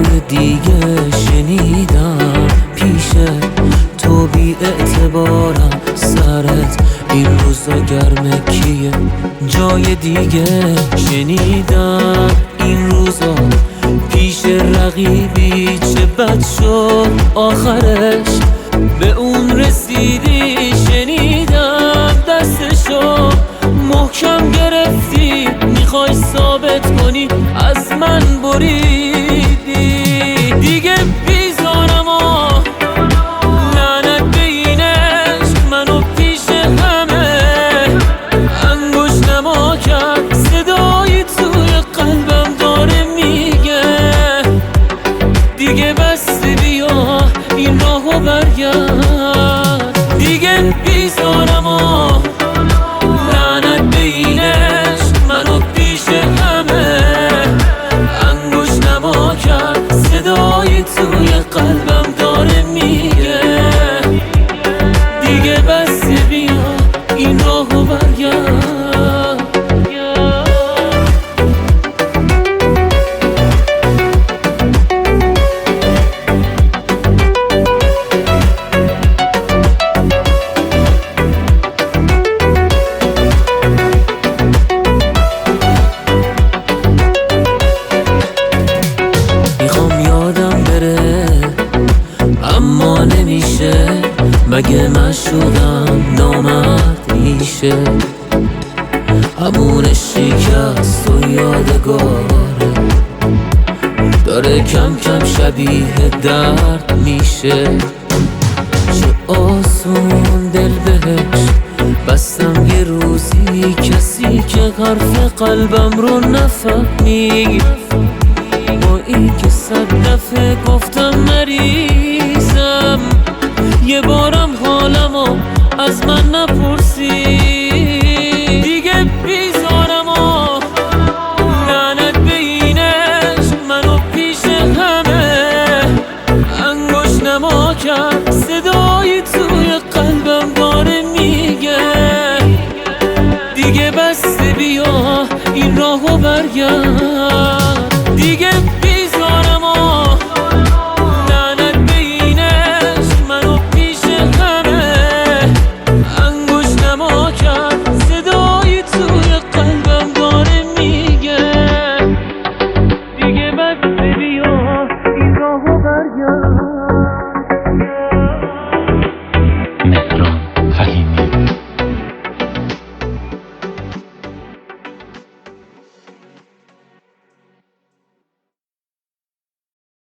بارای دیگه شنیدم پیش تو بی اعتبارم سرت این روزا گرمه کیه جای دیگه شنیدم این روزا پیش رقیبی چه بد شد آخرش به اون رسیدی شنیدم دستشو محکم گرفتی میخوای ثابت کنی از من بریدی دیگه بیزارم و لعنت به این عشق منو پیش همه انگوش نما کرد صدایی توی قلبم داره میگه دیگه بس بیا این راهو برگرد دیگه بیزارم و لعنت به این عشق منو پیش همه انگوش نما کرد صدایی توی قلبم داره میگه دیگه بس بیا این راهو برگرد اما نمیشه مگه مشوقم نامرد میشه همون شکست و یادگاره داره کم کم شبیه درد میشه چه آسون دل بهش بستم یه روزی کسی که حرف قلبم رو نفهمی با این که صد دفعه گفتم مریضم یه بارم حالمو از من نپرسی دیگه بیزارم و لعنت به این عشق منو پیش همه انگوش نما کرد صدایی توی قلبم داره میگه دیگه بس بیا این راهو برگرد دیگه بیزارم و لعنت به این عشق منو پیش همه انگوش نما کرد